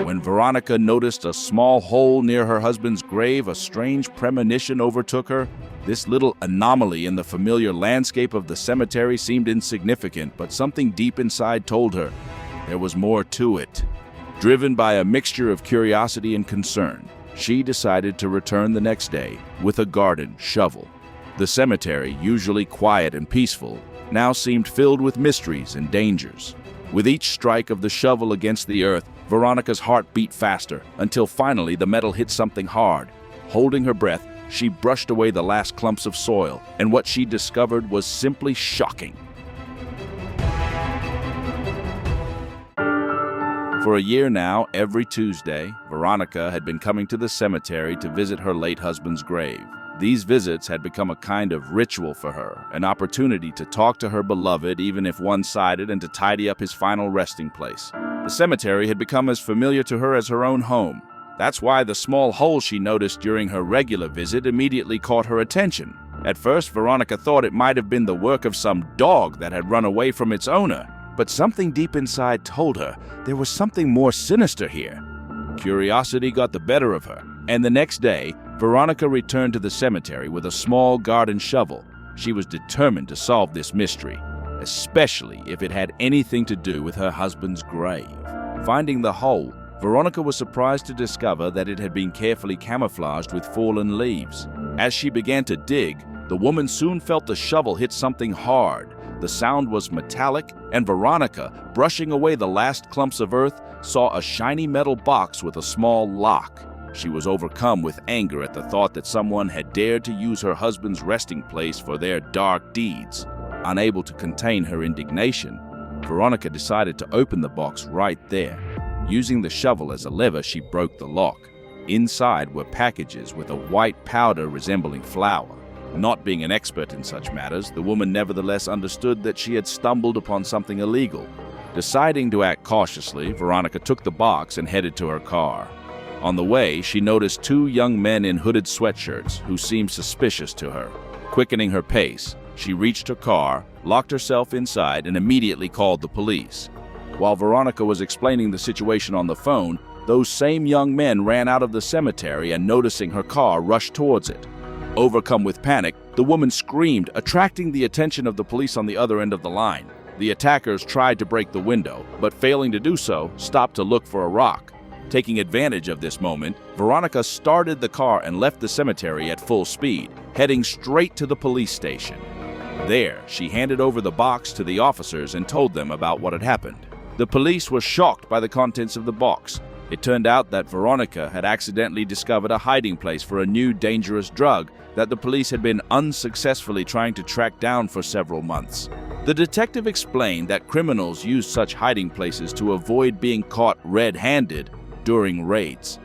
When Veronica noticed a small hole near her husband's grave, a strange premonition overtook her. This little anomaly in the familiar landscape of the cemetery seemed insignificant, but something deep inside told her there was more to it. Driven by a mixture of curiosity and concern, she decided to return the next day with a garden shovel. The cemetery, usually quiet and peaceful, now seemed filled with mysteries and dangers. With each strike of the shovel against the earth, Veronica's heart beat faster, until finally the metal hit something hard. Holding her breath, she brushed away the last clumps of soil, and what she discovered was simply shocking. For a year now, every Tuesday, Veronica had been coming to the cemetery to visit her late husband's grave. These visits had become a kind of ritual for her, an opportunity to talk to her beloved, even if one-sided, and to tidy up his final resting place. The cemetery had become as familiar to her as her own home. That's why the small hole she noticed during her regular visit immediately caught her attention. At first, Veronica thought it might have been the work of some dog that had run away from its owner, but something deep inside told her there was something more sinister here. Curiosity got the better of her, and the next day, Veronica returned to the cemetery with a small garden shovel. She was determined to solve this mystery, especially if it had anything to do with her husband's grave. Finding the hole, Veronica was surprised to discover that it had been carefully camouflaged with fallen leaves. As she began to dig, the woman soon felt the shovel hit something hard. The sound was metallic, and Veronica, brushing away the last clumps of earth, saw a shiny metal box with a small lock. She was overcome with anger at the thought that someone had dared to use her husband's resting place for their dark deeds. Unable to contain her indignation, Veronica decided to open the box right there. Using the shovel as a lever, she broke the lock. Inside were packages with a white powder resembling flour. Not being an expert in such matters, the woman nevertheless understood that she had stumbled upon something illegal. Deciding to act cautiously, Veronica took the box and headed to her car. On the way, she noticed two young men in hooded sweatshirts who seemed suspicious to her. Quickening her pace, she reached her car, locked herself inside, and immediately called the police. While Veronica was explaining the situation on the phone, those same young men ran out of the cemetery and, noticing her car, rushed towards it. Overcome with panic, the woman screamed, attracting the attention of the police on the other end of the line. The attackers tried to break the window, but failing to do so, stopped to look for a rock. Taking advantage of this moment, Veronica started the car and left the cemetery at full speed, heading straight to the police station. There, she handed over the box to the officers and told them about what had happened. The police were shocked by the contents of the box. It turned out that Veronica had accidentally discovered a hiding place for a new dangerous drug that the police had been unsuccessfully trying to track down for several months. The detective explained that criminals use such hiding places to avoid being caught red-handed during raids.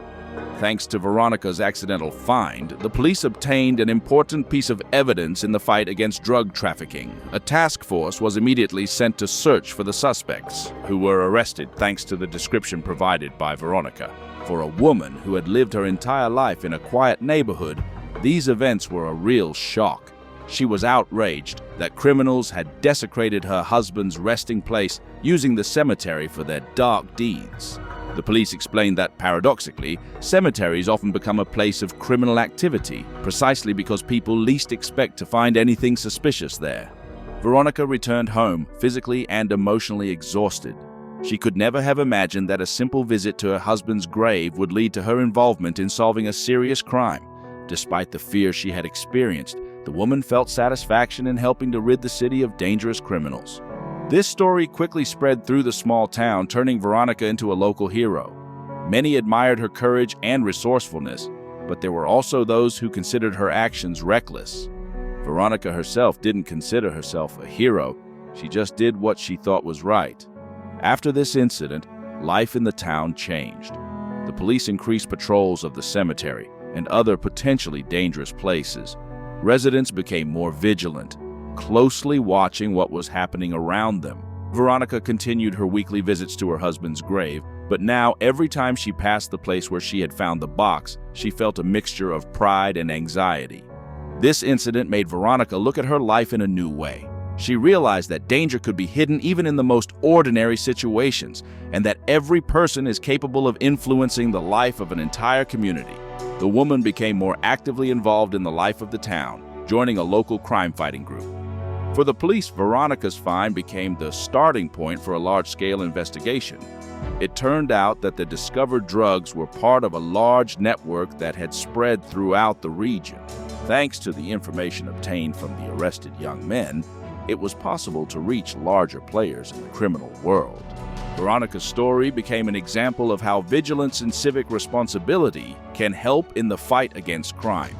Thanks to Veronica's accidental find, the police obtained an important piece of evidence in the fight against drug trafficking. A task force was immediately sent to search for the suspects, who were arrested thanks to the description provided by Veronica. For a woman who had lived her entire life in a quiet neighborhood, these events were a real shock. She was outraged that criminals had desecrated her husband's resting place, using the cemetery for their dark deeds. The police explained that, paradoxically, cemeteries often become a place of criminal activity, precisely because people least expect to find anything suspicious there. Veronica returned home, physically and emotionally exhausted. She could never have imagined that a simple visit to her husband's grave would lead to her involvement in solving a serious crime. Despite the fear she had experienced, the woman felt satisfaction in helping to rid the city of dangerous criminals. This story quickly spread through the small town, turning Veronica into a local hero. Many admired her courage and resourcefulness, but there were also those who considered her actions reckless. Veronica herself didn't consider herself a hero. She just did what she thought was right. After this incident, life in the town changed. The police increased patrols of the cemetery and other potentially dangerous places. Residents became more vigilant, closely watching what was happening around them. Veronica continued her weekly visits to her husband's grave, but now every time she passed the place where she had found the box, she felt a mixture of pride and anxiety. This incident made Veronica look at her life in a new way. She realized that danger could be hidden even in the most ordinary situations, and that every person is capable of influencing the life of an entire community. The woman became more actively involved in the life of the town, joining a local crime-fighting group. For the police, Veronica's find became the starting point for a large-scale investigation. It turned out that the discovered drugs were part of a large network that had spread throughout the region. Thanks to the information obtained from the arrested young men, it was possible to reach larger players in the criminal world. Veronica's story became an example of how vigilance and civic responsibility can help in the fight against crime.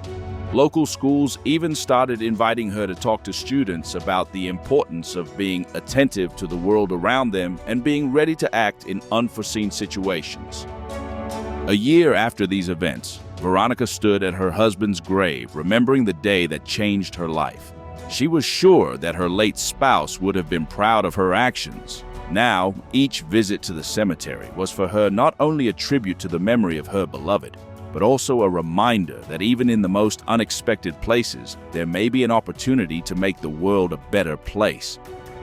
Local schools even started inviting her to talk to students about the importance of being attentive to the world around them and being ready to act in unforeseen situations. A year after these events, Veronica stood at her husband's grave, remembering the day that changed her life. She was sure that her late spouse would have been proud of her actions. Now, each visit to the cemetery was for her not only a tribute to the memory of her beloved, but also a reminder that even in the most unexpected places, there may be an opportunity to make the world a better place.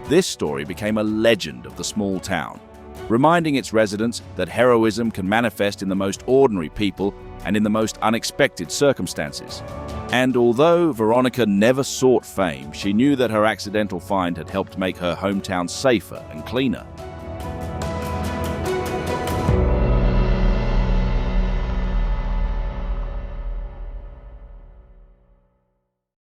This story became a legend of the small town, reminding its residents that heroism can manifest in the most ordinary people and in the most unexpected circumstances. And although Veronica never sought fame, she knew that her accidental find had helped make her hometown safer and cleaner.